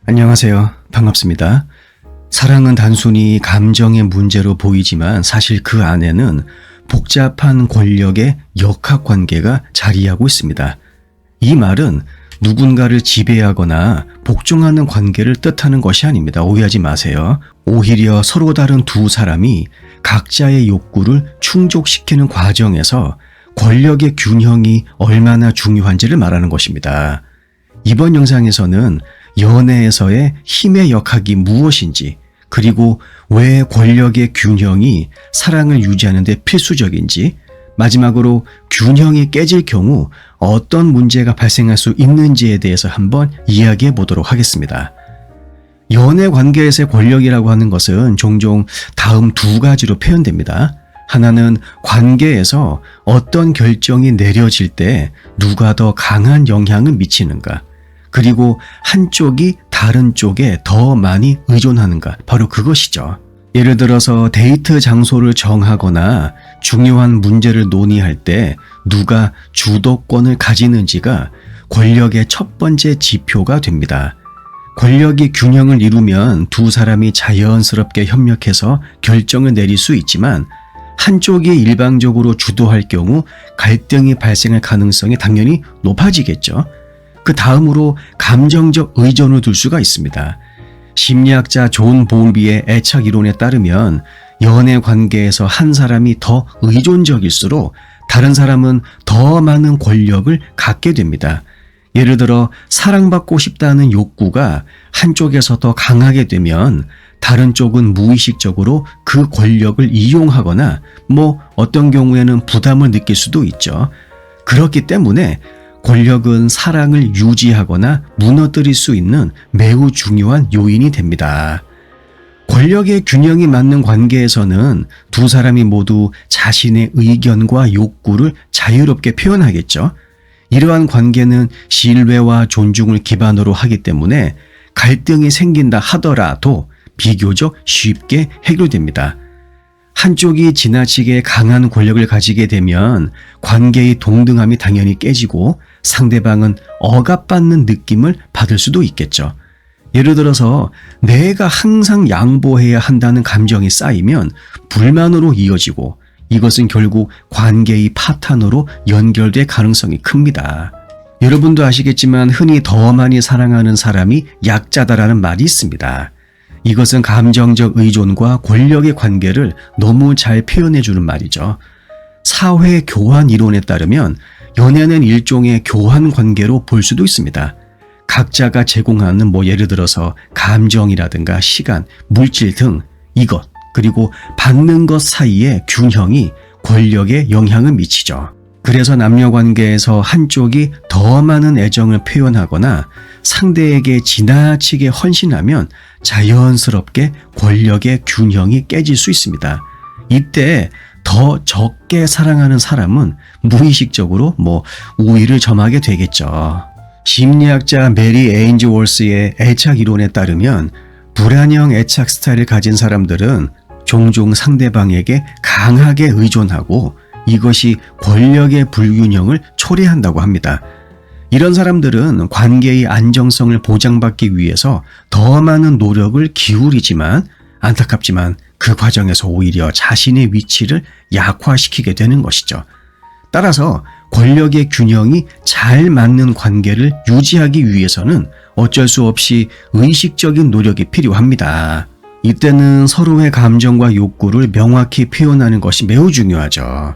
안녕하세요. 반갑습니다. 사랑은 단순히 감정의 문제로 보이지만 사실 그 안에는 복잡한 권력의 역학관계가 자리하고 있습니다. 이 말은 누군가를 지배하거나 복종하는 관계를 뜻하는 것이 아닙니다. 오해하지 마세요. 오히려 서로 다른 두 사람이 각자의 욕구를 충족시키는 과정에서 권력의 균형이 얼마나 중요한지를 말하는 것입니다. 이번 영상에서는 연애에서의 힘의 역학이 무엇인지, 그리고 왜 권력의 균형이 사랑을 유지하는 데 필수적인지, 마지막으로 균형이 깨질 경우 어떤 문제가 발생할 수 있는지에 대해서 한번 이야기해 보도록 하겠습니다. 연애 관계에서의 권력이라고 하는 것은 종종 다음 두 가지로 표현됩니다. 하나는 관계에서 어떤 결정이 내려질 때 누가 더 강한 영향을 미치는가, 그리고 한쪽이 다른 쪽에 더 많이 의존하는가, 바로 그것이죠. 예를 들어서 데이트 장소를 정하거나 중요한 문제를 논의할 때 누가 주도권을 가지는지가 권력의 첫 번째 지표가 됩니다. 권력이 균형을 이루면 두 사람이 자연스럽게 협력해서 결정을 내릴 수 있지만 한쪽이 일방적으로 주도할 경우 갈등이 발생할 가능성이 당연히 높아지겠죠. 그 다음으로 감정적 의존을 둘 수가 있습니다. 심리학자 존 볼비의 애착 이론에 따르면 연애 관계에서 한 사람이 더 의존적일수록 다른 사람은 더 많은 권력을 갖게 됩니다. 예를 들어 사랑받고 싶다는 욕구가 한쪽에서 더 강하게 되면 다른 쪽은 무의식적으로 그 권력을 이용하거나 어떤 경우에는 부담을 느낄 수도 있죠. 그렇기 때문에 권력은 사랑을 유지하거나 무너뜨릴 수 있는 매우 중요한 요인이 됩니다. 권력의 균형이 맞는 관계에서는 두 사람이 모두 자신의 의견과 욕구를 자유롭게 표현하겠죠. 이러한 관계는 신뢰와 존중을 기반으로 하기 때문에 갈등이 생긴다 하더라도 비교적 쉽게 해결됩니다. 한쪽이 지나치게 강한 권력을 가지게 되면 관계의 동등함이 당연히 깨지고 상대방은 억압받는 느낌을 받을 수도 있겠죠. 예를 들어서 내가 항상 양보해야 한다는 감정이 쌓이면 불만으로 이어지고 이것은 결국 관계의 파탄으로 연결될 가능성이 큽니다. 여러분도 아시겠지만 흔히 더 많이 사랑하는 사람이 약자다라는 말이 있습니다. 이것은 감정적 의존과 권력의 관계를 너무 잘 표현해주는 말이죠. 사회 교환 이론에 따르면 연애는 일종의 교환 관계로 볼 수도 있습니다. 각자가 제공하는 예를 들어서 감정이라든가 시간, 물질 등 이것, 그리고 받는 것 사이의 균형이 권력에 영향을 미치죠. 그래서 남녀 관계에서 한쪽이 더 많은 애정을 표현하거나 상대에게 지나치게 헌신하면 자연스럽게 권력의 균형이 깨질 수 있습니다. 이때 더 적게 사랑하는 사람은 무의식적으로 우위를 점하게 되겠죠. 심리학자 메리 에인즈월스의 애착 이론에 따르면 불안형 애착 스타일을 가진 사람들은 종종 상대방에게 강하게 의존하고 이것이 권력의 불균형을 초래한다고 합니다. 이런 사람들은 관계의 안정성을 보장받기 위해서 더 많은 노력을 기울이지만 안타깝지만 그 과정에서 오히려 자신의 위치를 약화시키게 되는 것이죠. 따라서 권력의 균형이 잘 맞는 관계를 유지하기 위해서는 어쩔 수 없이 의식적인 노력이 필요합니다. 이때는 서로의 감정과 욕구를 명확히 표현하는 것이 매우 중요하죠.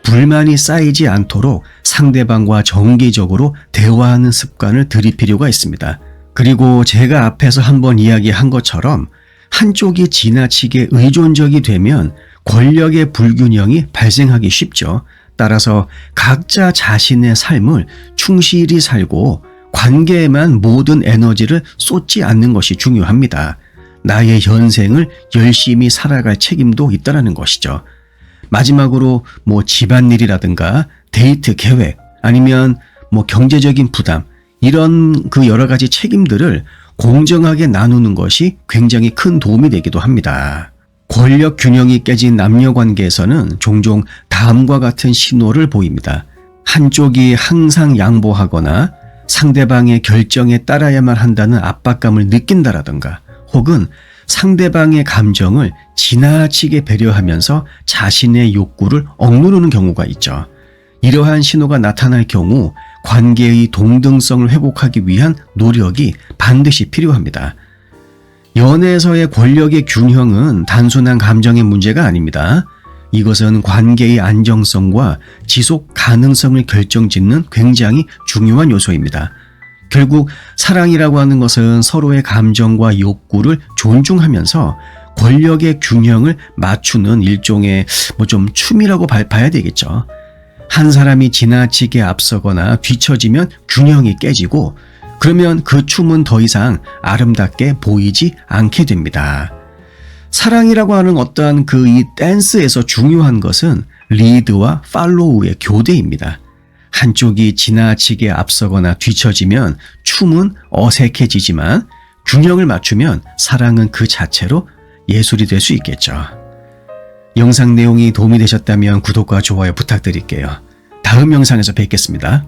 불만이 쌓이지 않도록 상대방과 정기적으로 대화하는 습관을 들일 필요가 있습니다. 그리고 제가 앞에서 한번 이야기한 것처럼 한쪽이 지나치게 의존적이 되면 권력의 불균형이 발생하기 쉽죠. 따라서 각자 자신의 삶을 충실히 살고 관계에만 모든 에너지를 쏟지 않는 것이 중요합니다. 나의 현생을 열심히 살아갈 책임도 있다는 것이죠. 마지막으로 집안일이라든가 데이트 계획 아니면 경제적인 부담 이런 여러 가지 책임들을 공정하게 나누는 것이 굉장히 큰 도움이 되기도 합니다. 권력 균형이 깨진 남녀 관계에서는 종종 다음과 같은 신호를 보입니다. 한쪽이 항상 양보하거나 상대방의 결정에 따라야만 한다는 압박감을 느낀다라던가 혹은 상대방의 감정을 지나치게 배려하면서 자신의 욕구를 억누르는 경우가 있죠. 이러한 신호가 나타날 경우 관계의 동등성을 회복하기 위한 노력이 반드시 필요합니다. 연애에서의 권력의 균형은 단순한 감정의 문제가 아닙니다. 이것은 관계의 안정성과 지속 가능성을 결정짓는 굉장히 중요한 요소입니다. 결국 사랑이라고 하는 것은 서로의 감정과 욕구를 존중하면서 권력의 균형을 맞추는 일종의 좀 춤이라고 봐야 되겠죠. 한 사람이 지나치게 앞서거나 뒤처지면 균형이 깨지고 그러면 그 춤은 더 이상 아름답게 보이지 않게 됩니다. 사랑이라고 하는 어떠한 이 댄스에서 중요한 것은 리드와 팔로우의 교대입니다. 한쪽이 지나치게 앞서거나 뒤처지면 춤은 어색해지지만 균형을 맞추면 사랑은 그 자체로 예술이 될 수 있겠죠. 영상 내용이 도움이 되셨다면 구독과 좋아요 부탁드릴게요. 다음 영상에서 뵙겠습니다.